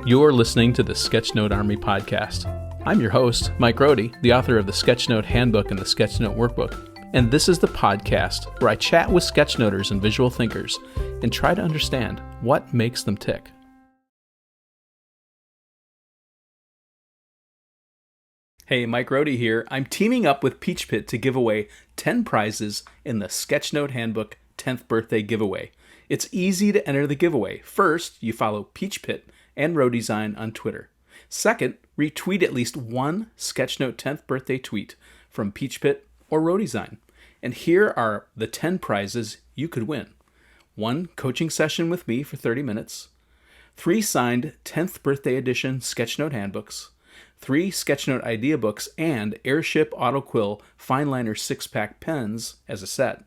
You're listening to the Sketchnote Army podcast. I'm your host, Mike Rohde, the author of the Sketchnote Handbook and the Sketchnote Workbook. And this is the podcast where I chat with sketchnoters and visual thinkers and try to understand what makes them tick. Hey, Mike Rohde here. I'm teaming up with Peachpit to give away 10 prizes in the Sketchnote Handbook 10th birthday giveaway. It's easy to enter the giveaway. First, you follow Peachpit and Rohde Design on Twitter. Second, retweet at least one Sketchnote 10th birthday tweet from Peachpit or Rohde Design. And here are the 10 prizes you could win. 1 coaching session with me for 30 minutes. 3 signed 10th birthday edition Sketchnote Handbooks. 3 Sketchnote Ideabooks and Airship Autoquill Fineliner 6-pack pens as a set.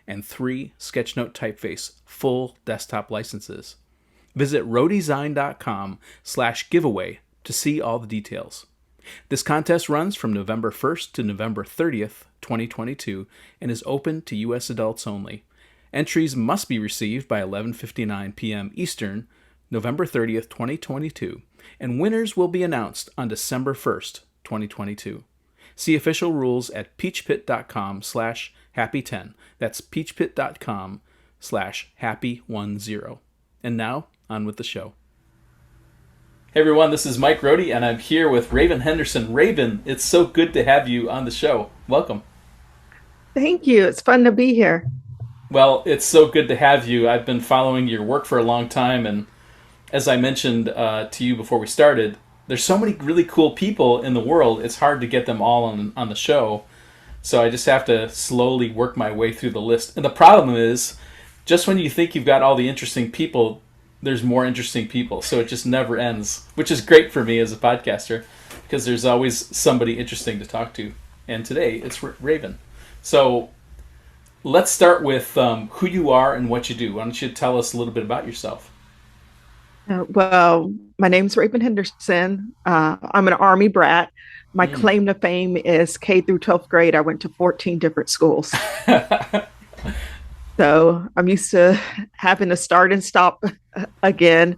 And 3 Sketchnote Typeface full desktop licenses. Visit rohdesign.com/giveaway to see all the details. This contest runs from November 1st to November 30th, 2022, and is open to U.S. adults only. Entries must be received by 11:59 p.m. Eastern, November 30th, 2022, and winners will be announced on December 1st, 2022. See official rules at peachpit.com/happy10. That's peachpit.com/happy10. And now, on with the show. Hey everyone, this is Mike Rohde, and I'm here with Raven Henderson. Raven, it's so good to have you on the show. Welcome. Thank you. It's fun to be here. Well, it's so good to have you. I've been following your work for a long time, and as I mentioned to you before we started, there's so many really cool people in the world, it's hard to get them all on the show. So I just have to slowly work my way through the list. And the problem is, just when you think you've got all the interesting people, there's more interesting people. So it just never ends, which is great for me as a podcaster because there's always somebody interesting to talk to. And today it's Raven. So let's start with who you are and what you do. Why don't you tell us a little bit about yourself? Well, my name's Raven Henderson. I'm an Army Brat. My claim to fame is K through 12th grade. I went to 14 different schools. So I'm used to having to start and stop again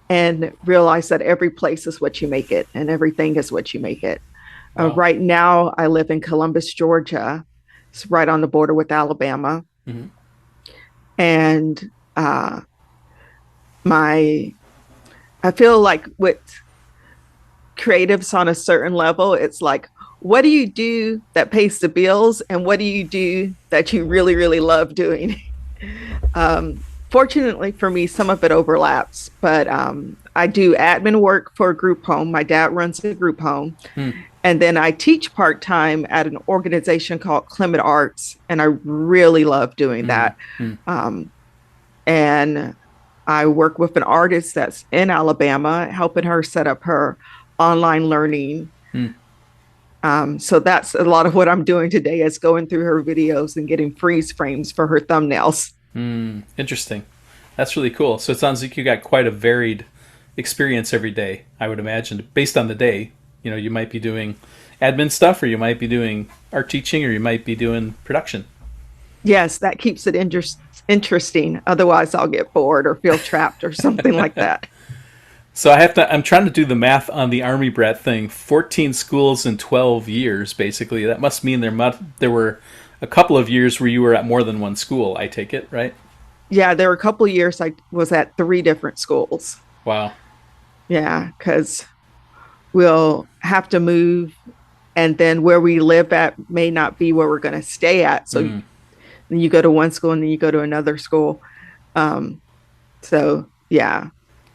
and realize that every place is what you make it and everything is what you make it. Wow. Right now, I live in Columbus, Georgia. It's right on the border with Alabama. Mm-hmm. And I feel like with creatives on a certain level, it's like, what do you do that pays the bills and what do you do that you really, really love doing? Fortunately for me, some of it overlaps, but I do admin work for a group home. My dad runs a group home. And then I teach part-time at an organization called Clement Arts, and I really love doing that. And I work with an artist that's in Alabama, helping her set up her online learning. So that's a lot of what I'm doing today is going through her videos and getting freeze frames for her thumbnails. Interesting. That's really cool. So it sounds like you got quite a varied experience every day, I would imagine, based on the day. You know, you might be doing admin stuff, or you might be doing art teaching, or you might be doing production. Yes, that keeps it interesting. Otherwise, I'll get bored or feel trapped or something like that. So I'm trying to do the math on the Army Brat thing. 14 schools in 12 years, basically. That must mean there were a couple of years where you were at more than one school, I take it, right? Yeah, there were a couple of years I was at 3 different schools. Wow. Yeah, because we'll have to move, and then where we live at may not be where we're going to stay at. So then you go to one school and then you go to another school. So, yeah.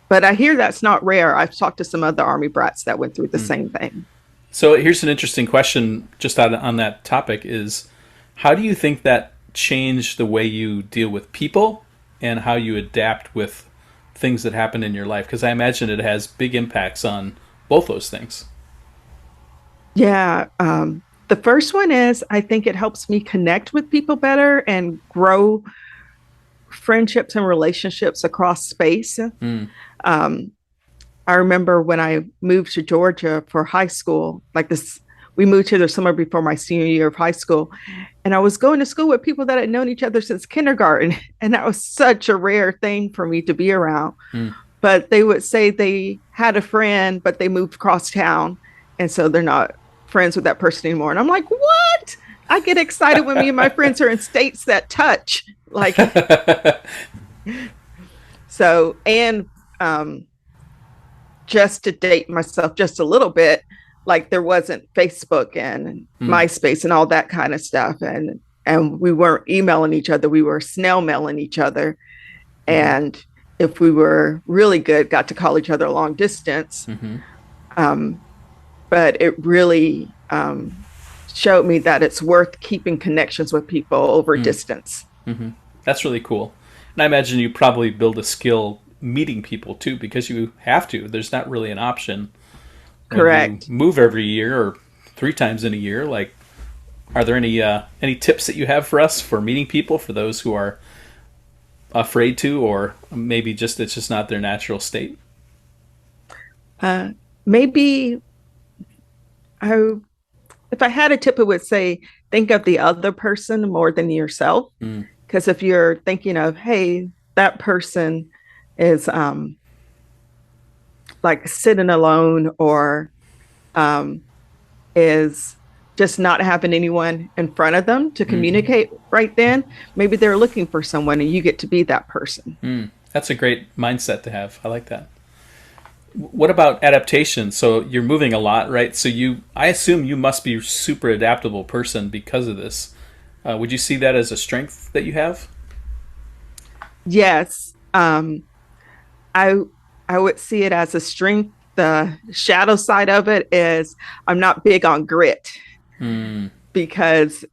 But I hear that's not rare. I've talked to some other Army Brats that went through the same thing. So here's an interesting question just on that topic is, how do you think that changed the way you deal with people and how you adapt with things that happen in your life? Because I imagine it has big impacts on both those things. Yeah. The first one is I think it helps me connect with people better and grow friendships and relationships across space. I remember when I moved to Georgia for high school, like this, we moved here the summer before my senior year of high school. And I was going to school with people that had known each other since kindergarten. And that was such a rare thing for me to be around. but they would say they had a friend, but they moved across town. And so they're not friends with that person anymore. And I'm like, what? I get excited when me and my friends are in states that touch. Like, so, and just to date myself just a little bit, like there wasn't Facebook and MySpace and all that kind of stuff. And we weren't emailing each other. We were snail mailing each other. And if we were really good, got to call each other long distance. But it really showed me that it's worth keeping connections with people over distance. That's really cool. And I imagine you probably build a skill meeting people too, because you have to. There's not really an option. Correct. You move every year or 3 times in a year. Like, are there any tips that you have for us for meeting people, for those who are afraid to, or maybe just it's just not their natural state? Maybe if I had a tip, it would say think of the other person more than yourself. Because if you're thinking of, hey, that person is like sitting alone, or is just not having anyone in front of them to communicate right then, maybe they're looking for someone and you get to be that person. That's a great mindset to have. I like that. What about adaptation? So you're moving a lot, right? So I assume you must be a super adaptable person because of this. Would you see that as a strength that you have? Yes. I would see it as a strength. The shadow side of it is I'm not big on grit, because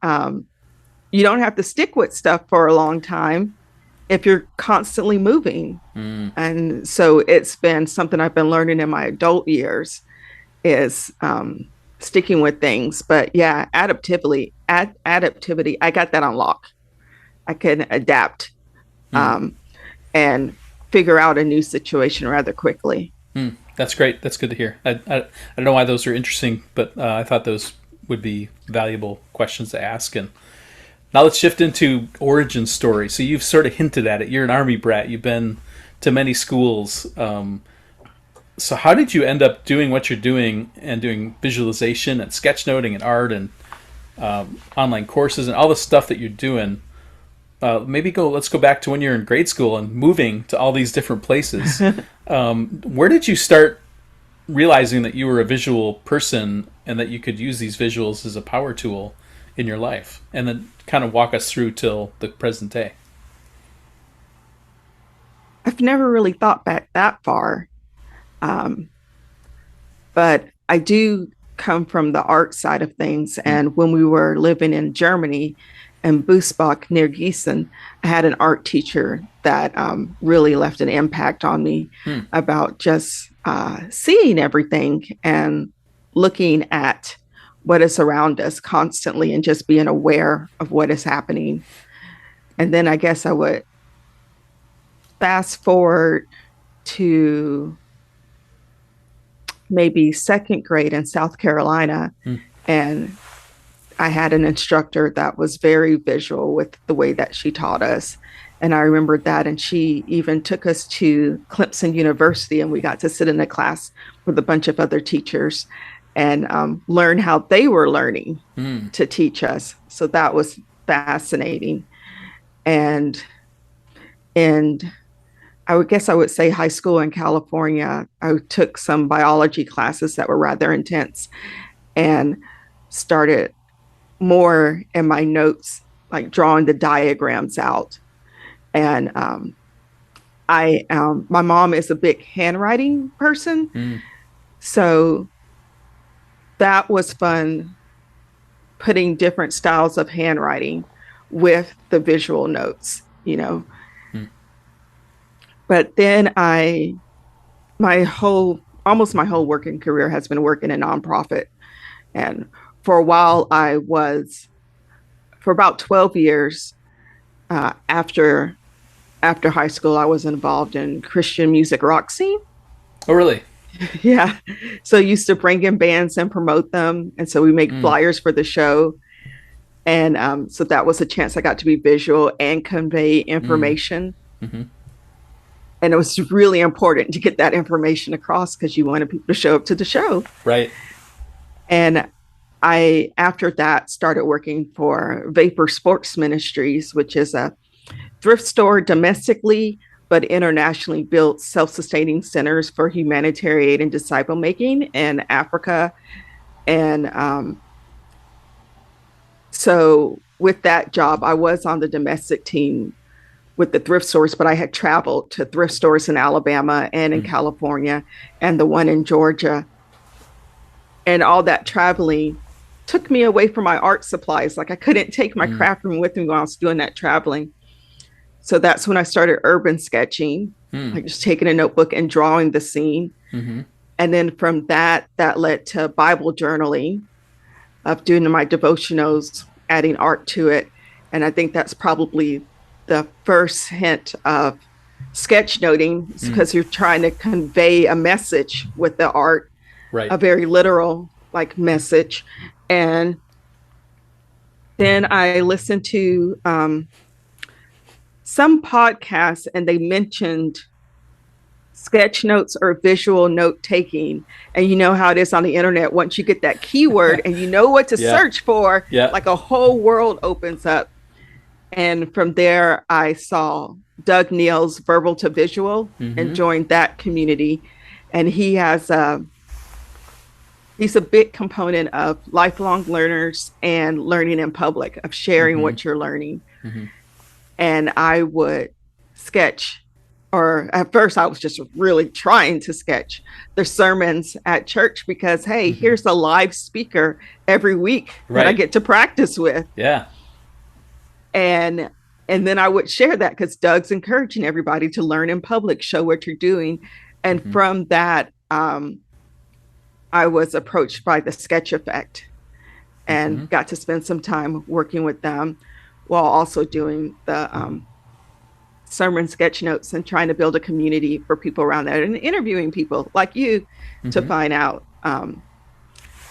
you don't have to stick with stuff for a long time if you're constantly moving. And so it's been something I've been learning in my adult years, is sticking with things. But yeah, adaptivity, I got that on lock. I can adapt and figure out a new situation rather quickly. That's great. That's good to hear. I don't know why those are interesting, but I thought those would be valuable questions to ask. And now let's shift into origin story. So you've sort of hinted at it. You're an Army brat. You've been to many schools. So how did you end up doing what you're doing and doing visualization and sketchnoting and art and online courses and all the stuff that you're doing? Let's go back to when you're in grade school and moving to all these different places. Where did you start realizing that you were a visual person and that you could use these visuals as a power tool in your life? And then kind of walk us through till the present day. I've never really thought back that far. But I do come from the art side of things. And when we were living in Germany, in Bussbach near Gießen, I had an art teacher that really left an impact on me about just seeing everything and looking at what is around us constantly and just being aware of what is happening. And then I guess I would fast forward to maybe second grade in South Carolina, and I had an instructor that was very visual with the way that she taught us. And I remembered that. And she even took us to Clemson University, and we got to sit in a class with a bunch of other teachers and learn how they were learning to teach us. So that was fascinating. And I would say high school in California, I took some biology classes that were rather intense and started more in my notes, like drawing the diagrams out. And my mom is a big handwriting person. So that was fun, putting different styles of handwriting with the visual notes, But then almost my whole working career has been working in nonprofit. And for a while, for about 12 years after high school, I was involved in Christian music rock scene. Oh, really? Yeah. So I used to bring in bands and promote them. And so we make flyers for the show. And so that was a chance I got to be visual and convey information. And it was really important to get that information across because you wanted people to show up to the show. Right. And I, after that, started working for Vapor Sports Ministries, which is a thrift store domestically, but internationally built self-sustaining centers for humanitarian aid and disciple making in Africa. And so with that job, I was on the domestic team with the thrift stores, but I had traveled to thrift stores in Alabama and in California and the one in Georgia. And all that traveling took me away from my art supplies. Like I couldn't take my craft room with me while I was doing that traveling. So that's when I started urban sketching, like just taking a notebook and drawing the scene. And then from that, that led to Bible journaling, of doing my devotionals, adding art to it. And I think that's probably the first hint of sketchnoting, because you're trying to convey a message with the art, Right. a very literal like message. And then I listened to some podcasts, and they mentioned sketch notes or visual note taking. And you know how it is on the internet. Once you get that keyword and you know what to search for, like a whole world opens up. And from there, I saw Doug Neal's Verbal to Visual and joined that community. And he has he's a big component of lifelong learners and learning in public, of sharing what you're learning. And I would sketch, or at first I was just really trying to sketch the sermons at church because, hey, here's a live speaker every week that I get to practice with. Yeah. And then I would share that because Doug's encouraging everybody to learn in public, show what you're doing. And from that, I was approached by the Sketch Effect and got to spend some time working with them while also doing the sermon sketch notes and trying to build a community for people around that and interviewing people like you to find out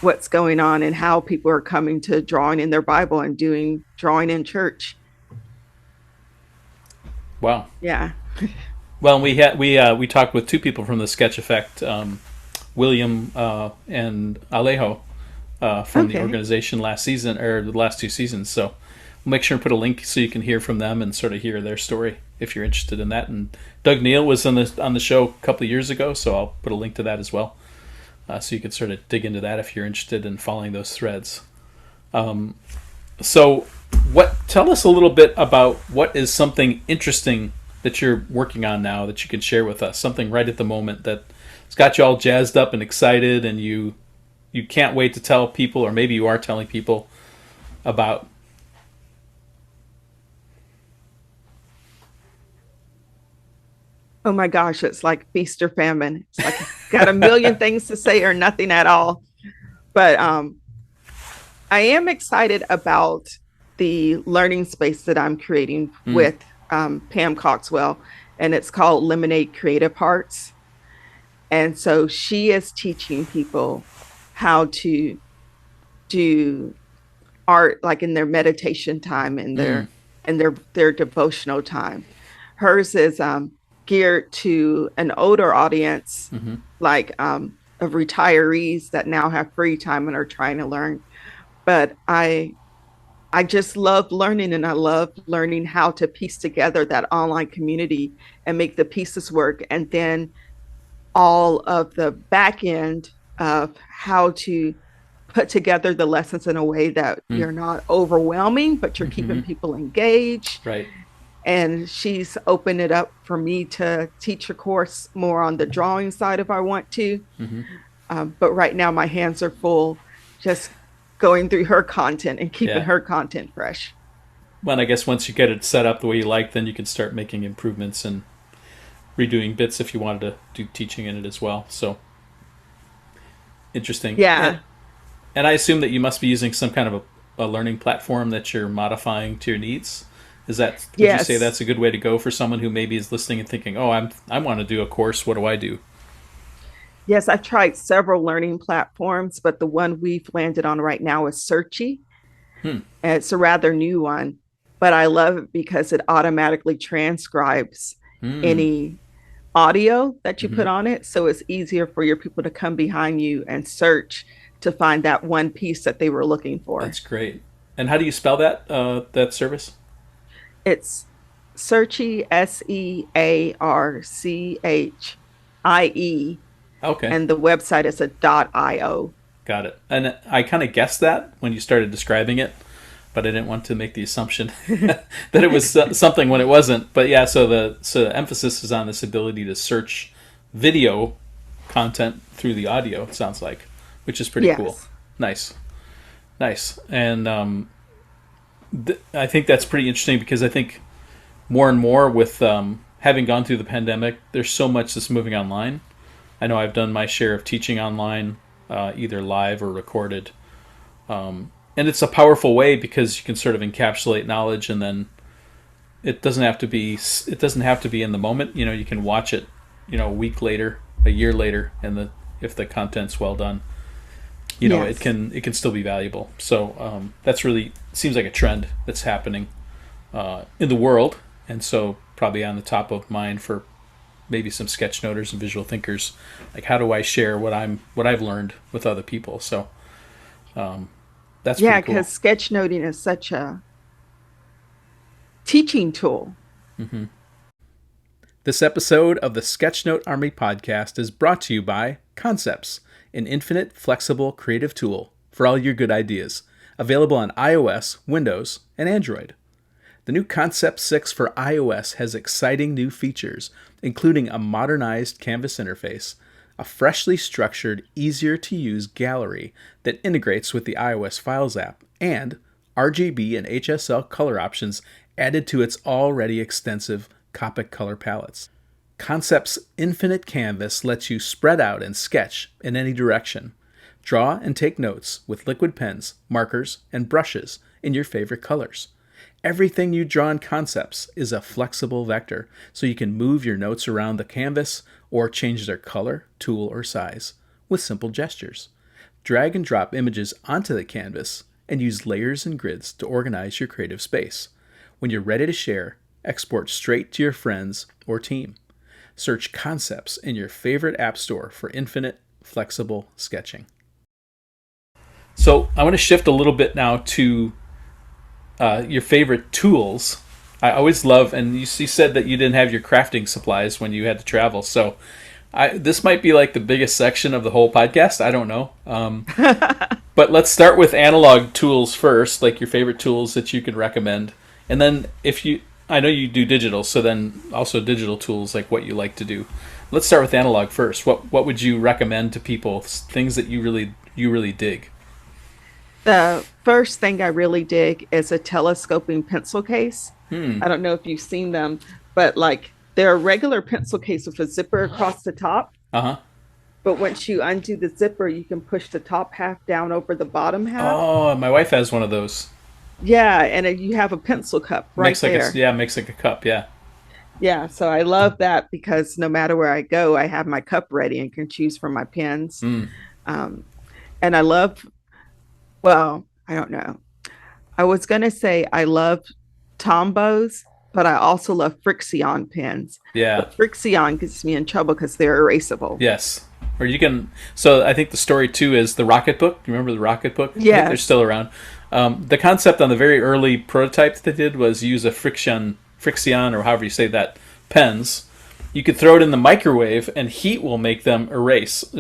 what's going on and how people are coming to drawing in their Bible and doing drawing in church. Wow. Yeah. Well, we talked with two people from the Sketch Effect, William and Alejo from the organization last season, or the last two seasons. So we'll make sure and put a link so you can hear from them and sort of hear their story if you're interested in that. And Doug Neal was on the show a couple of years ago, so I'll put a link to that as well. So you can sort of dig into that if you're interested in following those threads. So tell us a little bit about what is something interesting that you're working on now that you can share with us, something right at the moment that's got you all jazzed up and excited and you can't wait to tell people, or maybe you are telling people about. Oh my gosh, it's like feast or famine. It's like got a million things to say or nothing at all. But I am excited about the learning space that I'm creating with Pam Coxwell, and it's called Lemonade Creative Arts. And so she is teaching people how to do art like in their meditation time and their devotional time. Hers is geared to an older audience, like of retirees that now have free time and are trying to learn. But I just love learning, and I love learning how to piece together that online community and make the pieces work. And then all of the back end of how to put together the lessons in a way that you're not overwhelming, but you're keeping people engaged. Right. And she's opened it up for me to teach a course more on the drawing side if I want to. But right now my hands are full just going through her content and keeping her content fresh. Well, I guess once you get it set up the way you like, then you can start making improvements and redoing bits if you wanted to do teaching in it as well. So interesting. Yeah. And I assume that you must be using some kind of a learning platform that you're modifying to your needs. Would you say that's a good way to go for someone who maybe is listening and thinking, oh, I want to do a course. What do I do? Yes, I've tried several learning platforms, but the one we've landed on right now is Searchy. And it's a rather new one, but I love it because it automatically transcribes any audio that you put on it. So it's easier for your people to come behind you and search to find that one piece that they were looking for. That's great. And how do you spell that that service? It's Searchie, SEARCHIE. Okay. And the website is a .io. Got it. And I kind of guessed that when you started describing it, but I didn't want to make the assumption that it was something when it wasn't. But yeah, so the emphasis is on this ability to search video content through the audio, it sounds like, which is pretty cool. Nice. And I think that's pretty interesting because I think more and more with having gone through the pandemic, there's so much that's moving online. I know I've done my share of teaching online, either live or recorded. And it's a powerful way because you can sort of encapsulate knowledge, and then it doesn't have to be in the moment. You know, you can watch it, a week later, a year later, and if the content's well done, it can still be valuable. So that's really seems like a trend that's happening in the world, and so probably on the top of mind for maybe some sketchnoters and visual thinkers, like how do I share what I've learned with other people? So that's pretty cool. Because sketchnoting is such a teaching tool. Mm-hmm. This episode of the Sketchnote Army podcast is brought to you by Concepts, an infinite, flexible, creative tool for all your good ideas, available on iOS, Windows, and Android. The new Concept 6 for iOS has exciting new features, including a modernized canvas interface, a freshly structured, easier-to-use gallery that integrates with the iOS Files app, and RGB and HSL color options added to its already extensive Copic color palettes. Concept's infinite canvas lets you spread out and sketch in any direction. Draw and take notes with liquid pens, markers, and brushes in your favorite colors. Everything you draw in Concepts is a flexible vector, so you can move your notes around the canvas or change their color, tool, or size with simple gestures. Drag and drop images onto the canvas and use layers and grids to organize your creative space. When you're ready to share, export straight to your friends or team. Search Concepts in your favorite app store for infinite, flexible sketching. So I want to shift a little bit now to your favorite tools. I always love, and you said that you didn't have your crafting supplies when you had to travel, so this might be like the biggest section of the whole podcast. I don't know. But let's start with analog tools first, like your favorite tools that you could recommend. And then I know you do digital, so then also digital tools, like what you like to do. Let's start with analog first. What would you recommend to people, things that you really dig? The first thing I really dig is a telescoping pencil case. I don't know if you've seen them, but like they're a regular pencil case with a zipper across the top. Uh-huh. But once you undo the zipper, you can push the top half down over the bottom half. Oh, my wife has one of those. Yeah, and you have a pencil cup right there. Makes like a cup, yeah. Yeah, so I love that because no matter where I go, I have my cup ready and can choose from my pens. And I love, well, I don't know. I was going to say I love Tombows, but I also love Frixion pens. Yeah. But Frixion gets me in trouble because they're erasable. Yes. Or you can, so I think the story too is the Rocket Book. Do you remember the Rocket Book? Yeah. They're still around. The concept on the very early prototype that they did was use a Frixion, or however you say that, pens. You could throw it in the microwave and heat will make them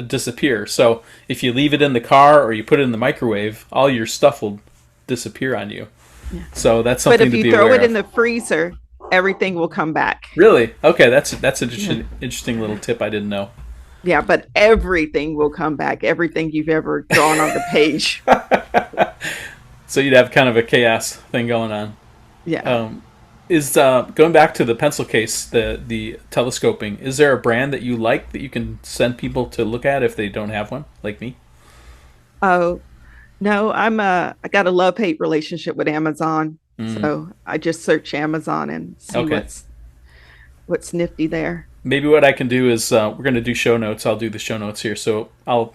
disappear. So if you leave it in the car or you put it in the microwave, all your stuff will disappear on you. Yeah. So that's something to be aware of. But if you throw it in the freezer, everything will come back. Really? Okay, that's an interesting little tip I didn't know. Yeah, but everything will come back. Everything you've ever drawn on the page. So you'd have kind of a chaos thing going on. Yeah. Is going back to the pencil case, the telescoping, is there a brand that you like that you can send people to look at if they don't have one, like me? Oh, no, I got a love-hate relationship with Amazon. So I just search Amazon and see what's nifty there. Maybe what I can do is we're going to do show notes. I'll do the show notes here. So I'll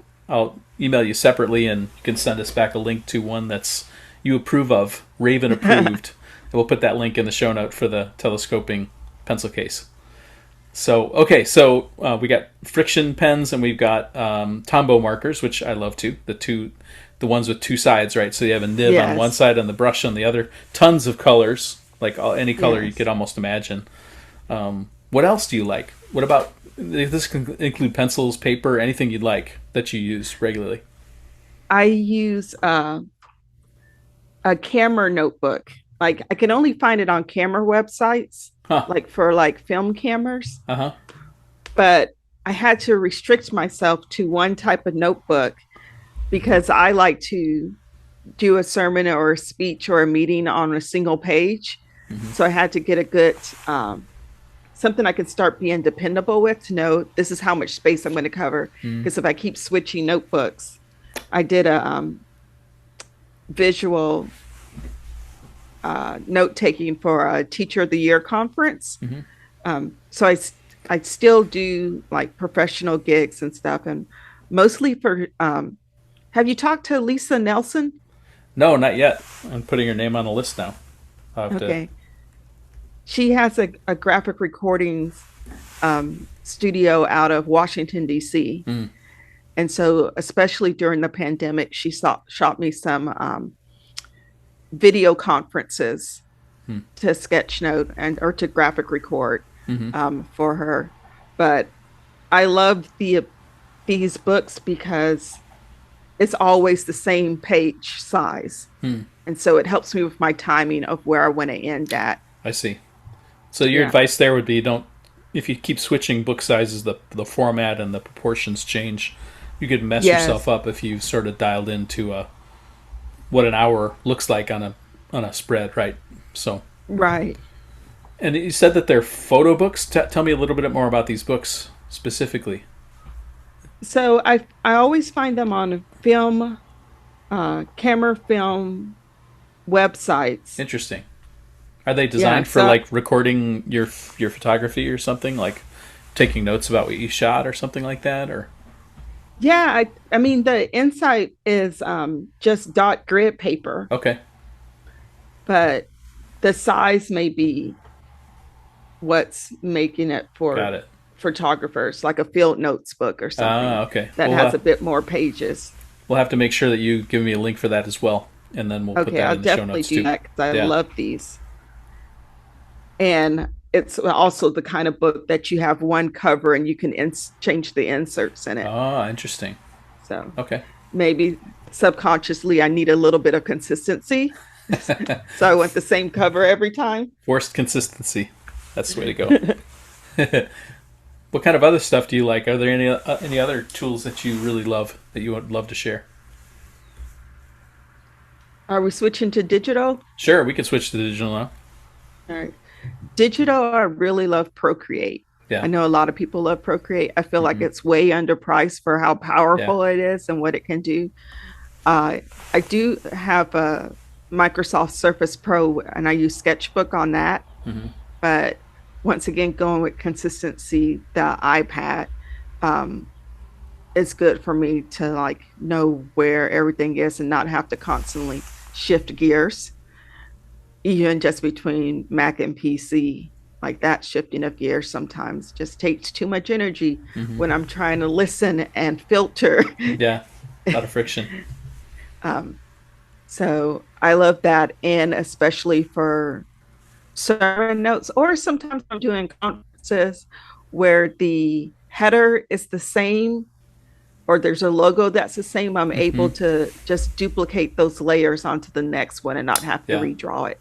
email you separately and you can send us back a link to one that's you approve of, Raven approved. We'll put that link in the show note for the telescoping pencil case. So okay, so we got friction pens and we've got Tombow markers, which I love too. The ones with two sides, right? So you have a nib on one Yes. side and the brush on the other. Tons of colors, like any color you Yes. could almost imagine. What else do you like? What about this? Can include pencils, paper, anything you'd like that you use regularly. I use a camera notebook. Like I can only find it on camera websites, Huh? like for like film cameras, Uh huh. but I had to restrict myself to one type of notebook because I like to do a sermon or a speech or a meeting on a single page. Mm-hmm. So I had to get a good something I could start being dependable with to know this is how much space I'm going to cover. Mm-hmm. Because if I keep switching notebooks, I did a visual note taking for a Teacher of the Year conference. Mm-hmm. So I still do like professional gigs and stuff, and mostly for. Have you talked to Lisa Nelson? No, not yet. I'm putting her name on the list now. I'll have to. Okay, she has a graphic recordings studio out of Washington D.C. Mm. And so, especially during the pandemic, she shot me some video conferences Mm. to Sketchnote and or to graphic record Mm-hmm. for her. But I love these books because it's always the same page size, Mm. and so it helps me with my timing of where I want to end at. I see. So your Yeah. advice there would be don't if you keep switching book sizes, the format and the proportions change. You could mess yourself Yes. up if you sort of dialed into what an hour looks like on a spread, right? So, Right. and you said that they're photo books. Tell me a little bit more about these books specifically. So I always find them on film, camera film websites. Interesting. Are they Yeah. designed for So like recording your photography or something, like taking notes about what you shot or something like that, or yeah, I mean the inside is just dot grid paper, okay, but the size may be what's making it got for it. photographers, like a field notes book or something Ah, okay. that has a bit more pages. We'll have to make sure that you give me a link for that as well, and then we'll put Okay, that I'll in the show definitely notes do too. that because I Yeah. love these. And it's also the kind of book that you have one cover and you can change the inserts in it. Ah, interesting. So Okay. maybe subconsciously I need a little bit of consistency. So I want the same cover every time. Forced consistency. That's the way to go. What kind of other stuff do you like? Are there any other tools that you really love that you would love to share? Are we switching to digital? Sure, we could switch to digital now. All right. Digital, I really love Procreate. Yeah. I know a lot of people love Procreate. I feel like Mm-hmm. it's way underpriced for how Yeah. powerful it is and what it can do. Uh, I do have a Microsoft Surface Pro and I use Sketchbook on that. Mm-hmm. But once again, going with consistency, the iPad is good for me to like know where everything is and not have to constantly shift gears, even just between Mac and PC. Like that shifting of gears sometimes just takes too much energy Mm-hmm. when I'm trying to listen and filter. Yeah. A lot of friction. So I love that. And especially for sermon notes, or sometimes I'm doing conferences where the header is the same or there's a logo that's the same. I'm able Mm-hmm. to just duplicate those layers onto the next one and not have to Yeah. redraw it.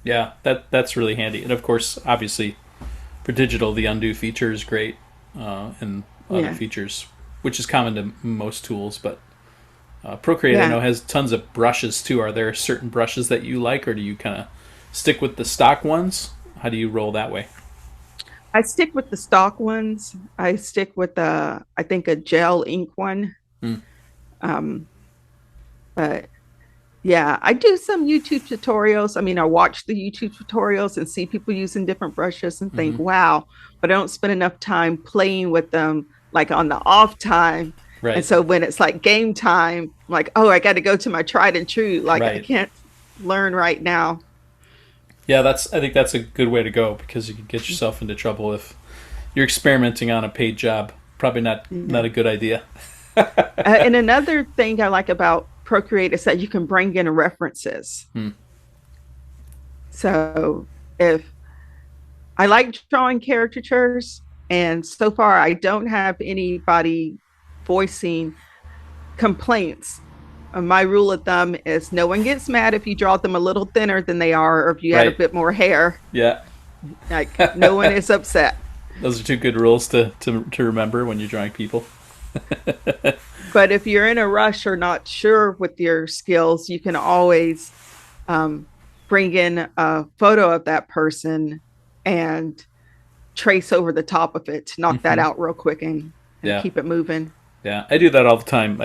Yeah, that's really handy. And of course, obviously, for digital, the undo feature is great, and other Yeah. features, which is common to most tools. But Procreate, I Yeah. know, has tons of brushes too. Are there certain brushes that you like, or do you kind of stick with the stock ones? How do you roll that way? I stick with the stock ones. I stick with I think a gel ink one. Mm. Um, but yeah, I do some YouTube tutorials. I mean, I watch the YouTube tutorials and see people using different brushes and think, Mm-hmm. wow, but I don't spend enough time playing with them like on the off time. And Right, so when it's like game time, I'm like, oh, I got to go to my tried and true. Like I right. can't learn right now. Yeah, I think that's a good way to go because you can get yourself into trouble you're experimenting on a paid job. Probably not Yeah. a good idea. And another thing I like about Procreate is that you can bring in references. Hmm. So if I like drawing caricatures, and so far I don't have anybody voicing complaints. My rule of thumb is no one gets mad if you draw them a little thinner than they are, or if you add a Right. bit more hair. Yeah. Like, no one is upset. Those are two good rules to remember when you're drawing people. But if you're in a rush or not sure with your skills, you can always um, bring in a photo of that person and trace over the top of it to knock that Hmm. out real quick and Yeah. keep it moving. Yeah. I do that all the time.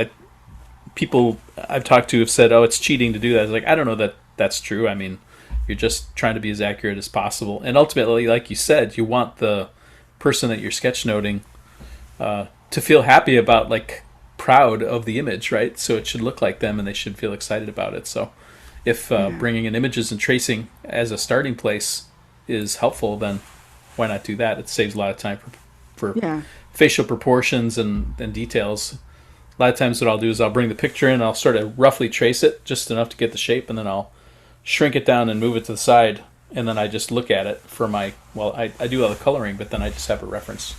People I've talked to have said, "Oh, it's cheating to do that." I was like, I don't know that that's true. I mean, you're just trying to be as accurate as possible, and ultimately, like you said, you want the person that you're sketchnoting to feel happy about, like proud of the image, right? So it should look like them, and they should feel excited about it. So if Yeah. bringing in images and tracing as a starting place is helpful, then why not do that? It saves a lot of time for Yeah. facial proportions and details. A lot of times what I'll do is I'll bring the picture in, I'll sort of roughly trace it just enough to get the shape, and then I'll shrink it down and move it to the side, and then I just look at it for my, well, I do all the coloring, but then I just have a reference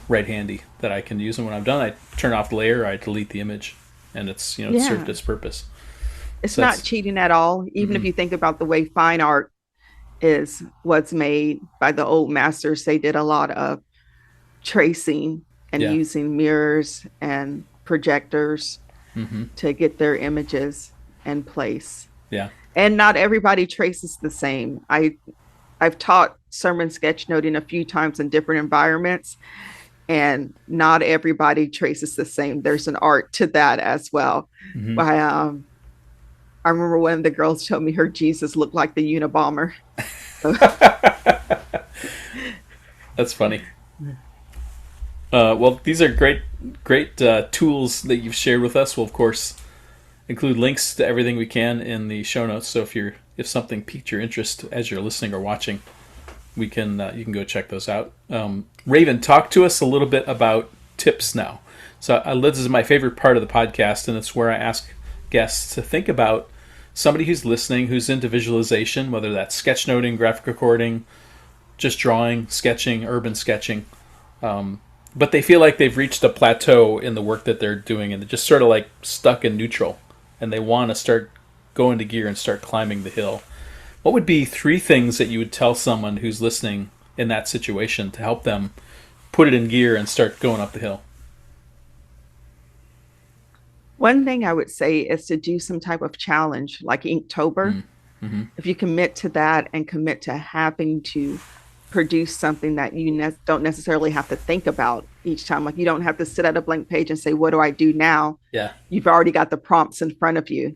right handy that I can use, and when I'm done I turn off the layer, I delete the image, and it's, it's served Yeah. its purpose. It's So not that's, cheating at all. Even if you think about the way fine art is what's made by the old masters, they did a lot of tracing and yeah. using mirrors and projectors Hmm. to get their images in place. Yeah. And not everybody traces the same. I've taught sermon sketchnoting a few times in different environments, and not everybody traces the same. There's an art to that as well. Hmm. I remember one of the girls told me her Jesus looked like the Unabomber. So That's funny. Well, these are great tools that you've shared with us. We'll of course include links to everything we can in the show notes. So if something piqued your interest as you're listening or watching, we can you can go check those out. Raven, talk to us a little bit about tips now. So this is my favorite part of the podcast, and it's where I ask guests to think about somebody who's listening, who's into visualization, whether that's sketchnoting, graphic recording, just drawing, sketching, urban sketching. But they feel like they've reached a plateau in the work that they're doing, and they're just sort of like stuck in neutral, and they want to start go into gear and start climbing the hill. What would be three things that you would tell someone who's listening in that situation to help them put it in gear and start going up the hill? one thing I would say is to do some type of challenge like Inktober. Mm-hmm. If you commit to that and commit to having to produce something that you don't necessarily have to think about each time, like you don't have to sit at a blank page and say, what do I do now? Yeah. You've already got the prompts in front of you.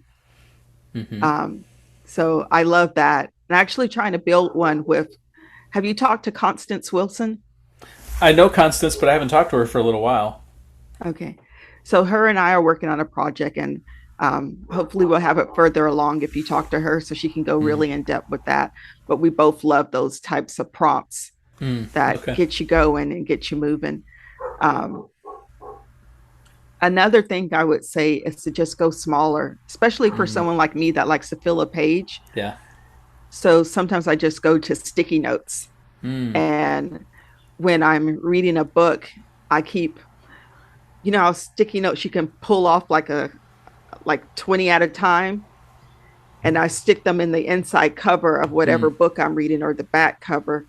Mm-hmm. Um, so I love that. And actually trying to build one with, have you talked to Constance Wilson? I know Constance, but I haven't talked to her for a little while. Okay. So her and I are working on a project, and hopefully we'll have it further along if you talk to her so she can go Mm. really in depth with that. But we both love those types of prompts Mm. that Okay. get you going and get you moving. Um, Another thing I would say is to just go smaller, especially for Mm. someone like me that likes to fill a page. Yeah. So sometimes I just go to sticky notes. Mm. And when I'm reading a book, I keep, how sticky notes you can pull off like 20 at a time. And I stick them in the inside cover of whatever Mm. book I'm reading or the back cover.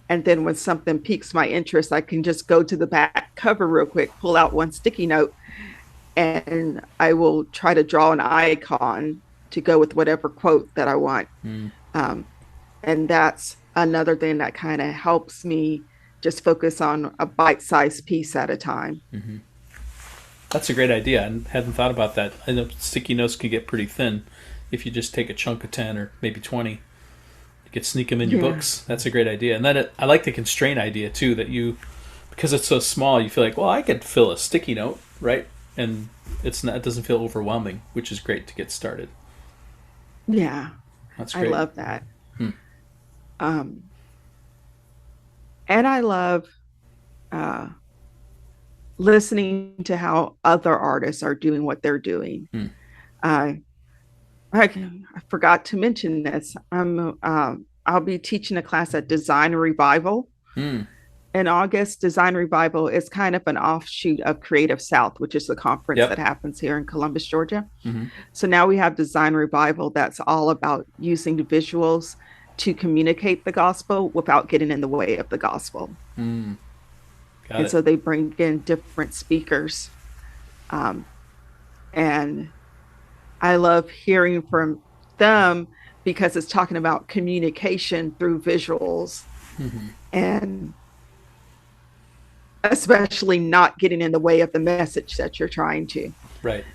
And then when something piques my interest, I can just go to the back cover real quick, pull out one sticky note, and I will try to draw an icon to go with whatever quote that I want. Mm. Um, and that's another thing that kind of helps me just focus on a bite-sized piece at a time. Mm-hmm. That's a great idea. I hadn't thought about that. I know sticky notes can get pretty thin if you just take a chunk of 10 or maybe 20. You could sneak them in your Yeah. books. That's a great idea. And then I like the constraint idea too, that because it's so small, you feel like, well, I could fill a sticky note, right? And it doesn't feel overwhelming, which is great to get started. Yeah, That's I great. love that. Hmm. Um, and I love uh, listening to how other artists are doing what they're doing. Hmm. I I forgot to mention this. I'll be teaching a class at Design Revival Hmm. in August. Design Revival is kind of an offshoot of Creative South, which is the conference that Yep. happens here in Columbus, Georgia. Hmm. So now we have Design Revival that's all about using the visuals to communicate the gospel without getting in the way of the gospel. Hmm. Got And it. so they bring in different speakers. Um, and I love hearing from them because it's talking about communication through visuals Hmm. and especially not getting in the way of the message that you're trying to. Right.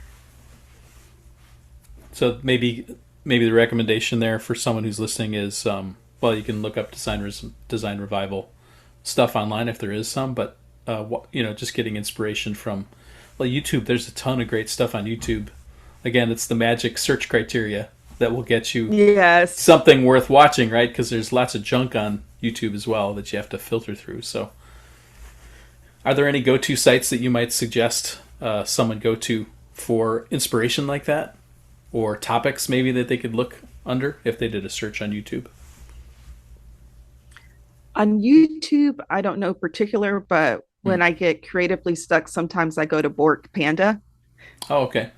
So maybe the recommendation there for someone who's listening is well, you can look up design revival stuff online if there is some, but just getting inspiration from YouTube. There's a ton of great stuff on YouTube. Again, it's the magic search criteria that will get you Yes. something worth watching, right? Because there's lots of junk on YouTube as well that you have to filter through. So, are there any go-to sites that you might suggest someone go to for inspiration like that? Or topics maybe that they could look under if they did a search on YouTube? On YouTube, I don't know particular, but Hmm. when I get creatively stuck, sometimes I go to Bork Panda Oh, okay.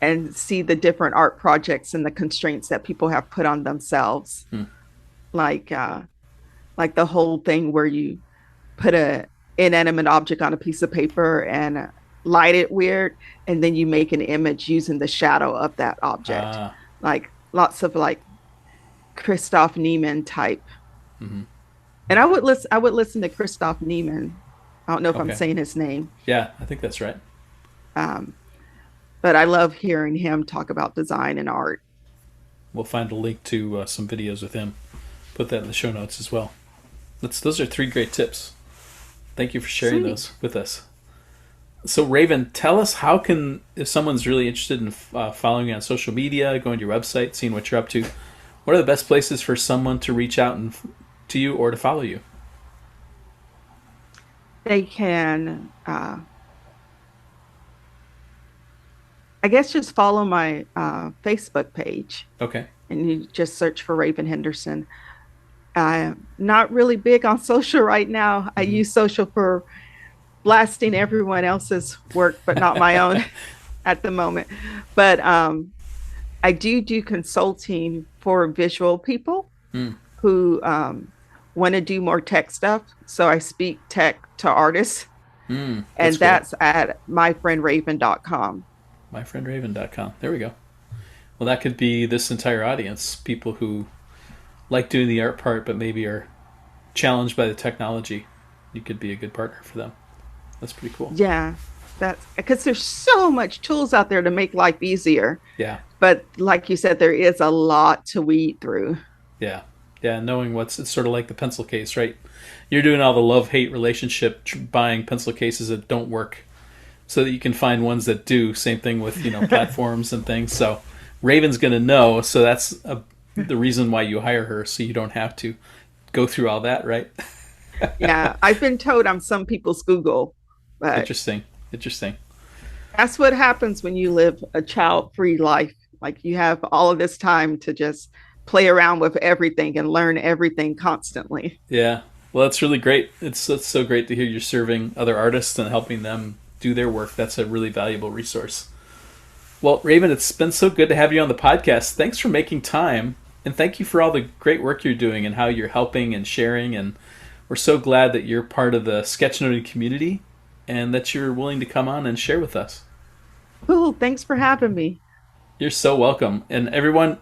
and see the different art projects and the constraints that people have put on themselves. Hmm. Like like the whole thing where you put a inanimate object on a piece of paper and light it weird, and then you make an image using the shadow of that object. Ah. Like lots of like Christoph Niemann type. Mm-hmm. And I would listen to Christoph Niemann. I don't know if I'm Okay. saying his name. Yeah, I think that's right. Um, but I love hearing him talk about design and art. We'll find a link to some videos with him. Put that in the show notes as well. Those are 3 great tips. Thank you for sharing Sweet. those with us. So Raven, tell us if someone's really interested in following you on social media, going to your website, seeing what you're up to, what are the best places for someone to reach out to you or to follow you? They can, I guess, just follow my Facebook page, Okay. and you just search for Raven Henderson. I'm not really big on social right now. I Mm-hmm. use social for blasting everyone else's work, but not my own at the moment. But I do consulting for visual people Mm. who want to do more tech stuff. So I speak tech to artists, That's and cool. that's at myfriendraven.com. myfriendraven.com. There we go. Well, that could be this entire audience, people who like doing the art part but maybe are challenged by the technology. You could be a good partner for them. That's pretty cool. Yeah, that's because there's so much tools out there to make life easier. Yeah. But like you said, there is a lot to weed through. Yeah. Yeah, knowing it's sort of like the pencil case, right? You're doing all the love-hate relationship buying pencil cases that don't work so that you can find ones that do. Same thing with, platforms and things. So Raven's going to know, so that's the reason why you hire her, so you don't have to go through all that, right? Yeah, I've been told I'm some people's Google, but Interesting. that's what happens when you live a child-free life. Like you have all of this time to just play around with everything and learn everything constantly. Yeah. Well, that's really great. It's so great to hear you're serving other artists and helping them do their work. That's a really valuable resource. Well, Raven, it's been so good to have you on the podcast. Thanks for making time, and thank you for all the great work you're doing and how you're helping and sharing. And we're so glad that you're part of the sketchnoting community and that you're willing to come on and share with us. Cool. Thanks for having me. You're so welcome. And everyone,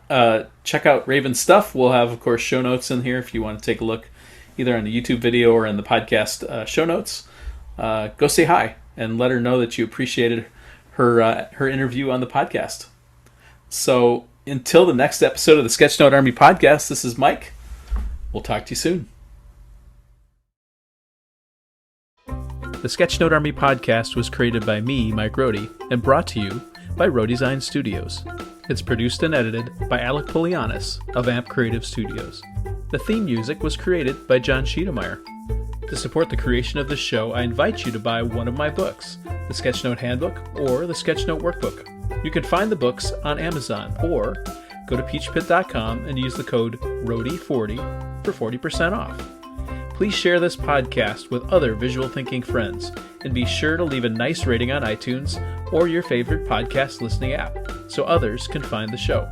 check out Raven's stuff. We'll have, of course, show notes in here if you want to take a look either on the YouTube video or in the podcast show notes. Go say hi and let her know that you appreciated her interview on the podcast. So until the next episode of the Sketchnote Army podcast, this is Mike. We'll talk to you soon. The Sketchnote Army podcast was created by me, Mike Rohde, and brought to you by Rohde Design Studios. It's produced and edited by Alec Polianis of AMP Creative Studios. The theme music was created by John Schiedermeyer. To support the creation of this show, I invite you to buy one of my books, the Sketchnote Handbook or the Sketchnote Workbook. You can find the books on Amazon or go to peachpit.com and use the code ROHDE40 for 40% off. Please share this podcast with other visual thinking friends, and be sure to leave a nice rating on iTunes or your favorite podcast listening app so others can find the show.